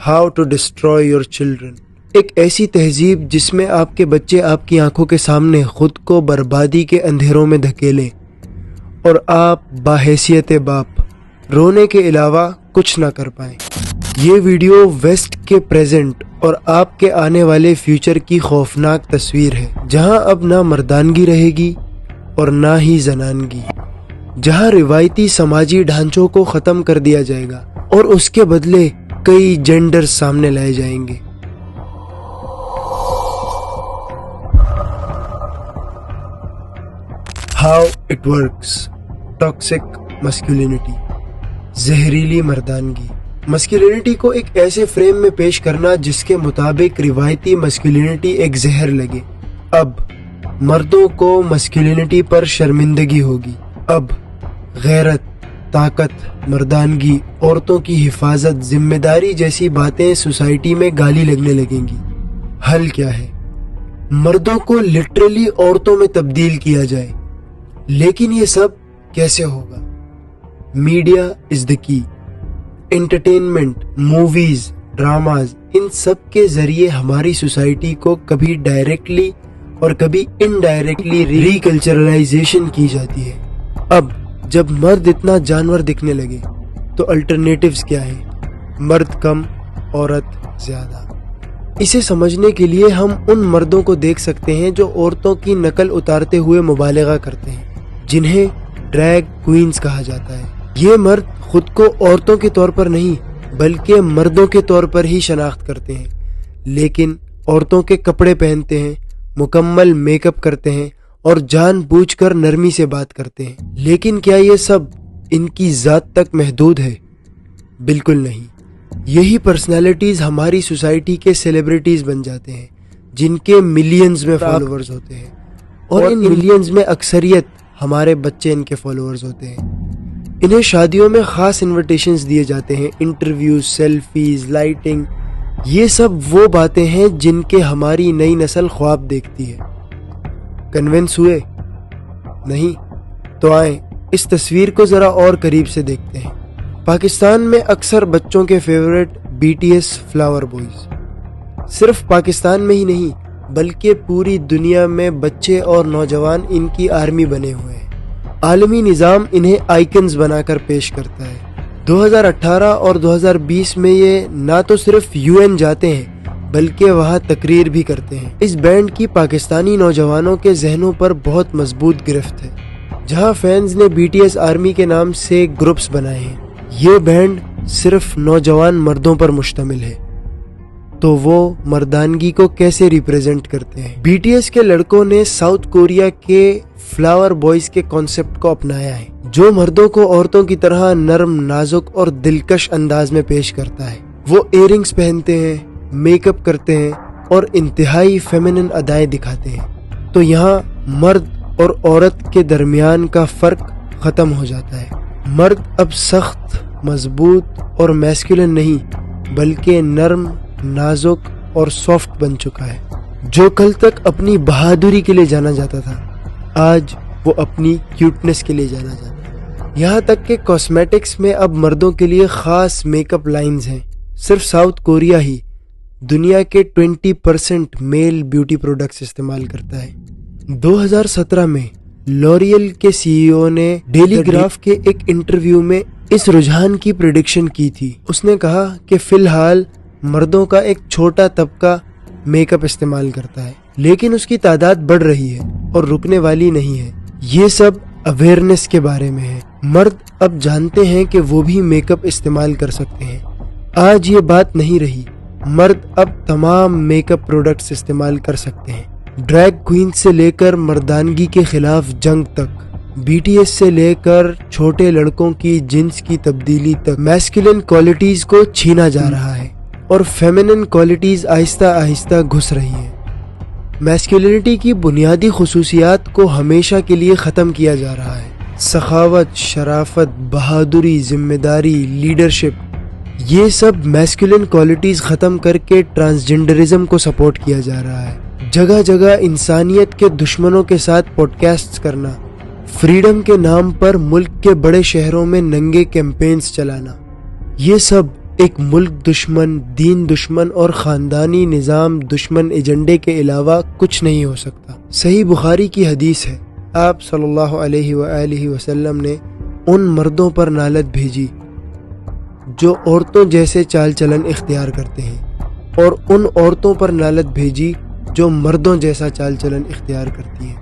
How to destroy your children, ایک ایسی تہذیب جس میں آپ کے بچے آپ کی آنکھوں کے سامنے خود کو بربادی کے اندھیروں میں دھکیلیں اور آپ باحیثیت باپ رونے کے علاوہ کچھ نہ کر پائیں۔ یہ ویڈیو ویسٹ کے پریزنٹ اور آپ کے آنے والے فیوچر کی خوفناک تصویر ہے، جہاں اب نہ مردانگی رہے گی اور نہ ہی زنانگی، جہاں روایتی سماجی ڈھانچوں کو ختم کر دیا جائے گا اور اس کے بدلے کئی جینڈر سامنے لائے جائیں گے۔ ہاؤ اٹ ورکس، ٹاکسک مسکولینٹی، زہریلی مردانگی۔ مسکولینٹی کو ایک ایسے فریم میں پیش کرنا جس کے مطابق روایتی مسکولینٹی ایک زہر لگے۔ اب مردوں کو مسکولینٹی پر شرمندگی ہوگی، اب غیرت، طاقت، مردانگی، عورتوں کی حفاظت، ذمہ داری جیسی باتیں سوسائٹی میں گالی لگنے لگیں گی۔ حل کیا ہے؟ مردوں کو لٹرلی عورتوں میں تبدیل کیا جائے، لیکن یہ سب کیسے ہوگا؟ میڈیا از دی کی۔ انٹرٹینمنٹ، موویز، ڈراماز، ان سب کے ذریعے ہماری سوسائٹی کو کبھی ڈائریکٹلی اور کبھی انڈائریکٹلی ریکلچرلائزیشن کی جاتی ہے۔ اب جب مرد اتنا جانور دکھنے لگے تو الٹرنیٹیوز کیا ہیں؟ مرد کم، عورت زیادہ۔ اسے سمجھنے کے لیے ہم ان مردوں کو دیکھ سکتے ہیں جو عورتوں کی نقل اتارتے ہوئے مبالغہ کرتے ہیں، جنہیں ڈریگ کوئینز کہا جاتا ہے۔ یہ مرد خود کو عورتوں کے طور پر نہیں بلکہ مردوں کے طور پر ہی شناخت کرتے ہیں، لیکن عورتوں کے کپڑے پہنتے ہیں، مکمل میک اپ کرتے ہیں اور جان بوجھ کر نرمی سے بات کرتے ہیں۔ لیکن کیا یہ سب ان کی ذات تک محدود ہے؟ بالکل نہیں۔ یہی پرسنالٹیز ہماری سوسائٹی کے سیلیبریٹیز بن جاتے ہیں، جن کے ملینز میں فالوورز ہوتے ہیں، اور ان ملینز میں اکثریت ہمارے بچے ان کے فالوورز ہوتے ہیں۔ انہیں شادیوں میں خاص انویٹیشنز دیے جاتے ہیں، انٹرویوز، سیلفیز، لائٹنگ، یہ سب وہ باتیں ہیں جن کے ہماری نئی نسل خواب دیکھتی ہے۔ کنونس ہوئے؟ نہیں؟ تو آئیں اس تصویر کو ذرا اور قریب سے دیکھتے ہیں۔ پاکستان میں اکثر بچوں کے فیورٹ BTS فلاور بوائز، صرف پاکستان میں ہی نہیں بلکہ پوری دنیا میں بچے اور نوجوان ان کی آرمی بنے ہوئے ہیں۔ عالمی نظام انہیں آئیکنز بنا کر پیش کرتا ہے۔ 2018 اور 2020 میں یہ نہ تو صرف UN جاتے ہیں بلکہ وہاں تقریر بھی کرتے ہیں۔ اس بینڈ کی پاکستانی نوجوانوں کے ذہنوں پر بہت مضبوط گرفت ہے، جہاں فینز نے BTS آرمی کے نام سے گروپس بنائے ہیں۔ یہ بینڈ صرف نوجوان مردوں پر مشتمل ہے، تو وہ مردانگی کو کیسے ریپریزنٹ کرتے ہیں؟ BTS کے لڑکوں نے ساؤتھ کوریا کے فلاور بوائز کے کانسیپٹ کو اپنایا ہے، جو مردوں کو عورتوں کی طرح نرم، نازک اور دلکش انداز میں پیش کرتا ہے۔ وہ ایئرنگز پہنتے ہیں، میک اپ کرتے ہیں اور انتہائی فیمینن ادائیں دکھاتے ہیں۔ تو یہاں مرد اور عورت کے درمیان کا فرق ختم ہو جاتا ہے۔ مرد اب سخت، مضبوط اور میسکولن نہیں بلکہ نرم، نازک اور سافٹ بن چکا ہے۔ جو کل تک اپنی بہادری کے لیے جانا جاتا تھا، آج وہ اپنی کیوٹنس کے لیے جانا جاتا ہے۔ یہاں تک کہ کاسمیٹکس میں اب مردوں کے لیے خاص میک اپ لائنز ہیں۔ صرف ساؤتھ کوریا ہی دنیا کے 20% میل بیوٹی پروڈکٹس استعمال کرتا ہے۔ 2017 میں لوریل کے CEO نے ڈیلی گراف کے ایک انٹرویو میں اس رجحان کی پریڈکشن کی تھی۔ اس نے کہا کہ فی الحال مردوں کا ایک چھوٹا طبقہ میک اپ استعمال کرتا ہے، لیکن اس کی تعداد بڑھ رہی ہے اور رکنے والی نہیں ہے۔ یہ سب اویئرنیس کے بارے میں ہے۔ مرد اب جانتے ہیں کہ وہ بھی میک اپ استعمال کر سکتے ہیں۔ آج یہ بات نہیں رہی، مرد اب تمام میک اپ پروڈکٹس استعمال کر سکتے ہیں۔ ڈریگ کوئین سے لے کر مردانگی کے خلاف جنگ تک، BTS سے لے کر چھوٹے لڑکوں کی جنس کی تبدیلی تک، میسکولن کوالٹیز کو چھینا جا رہا ہے اور فیمینن کوالٹیز آہستہ آہستہ گھس رہی ہیں۔ میسکولینٹی کی بنیادی خصوصیات کو ہمیشہ کے لیے ختم کیا جا رہا ہے۔ سخاوت، شرافت، بہادری، ذمہ داری، لیڈرشپ، یہ سب میسکولن کوالٹیز ختم کر کے ٹرانسجنڈرزم کو سپورٹ کیا جا رہا ہے۔ جگہ جگہ انسانیت کے دشمنوں کے ساتھ پوڈ کاسٹس کرنا، فریڈم کے نام پر ملک کے بڑے شہروں میں ننگے کیمپینز چلانا، یہ سب ایک ملک دشمن، دین دشمن اور خاندانی نظام دشمن ایجنڈے کے علاوہ کچھ نہیں ہو سکتا۔ صحیح بخاری کی حدیث ہے، آپ صلی اللہ علیہ وآلہ وسلم نے ان مردوں پر لعنت بھیجی جو عورتوں جیسے چال چلن اختیار کرتے ہیں، اور ان عورتوں پر لعنت بھیجی جو مردوں جیسا چال چلن اختیار کرتی ہیں۔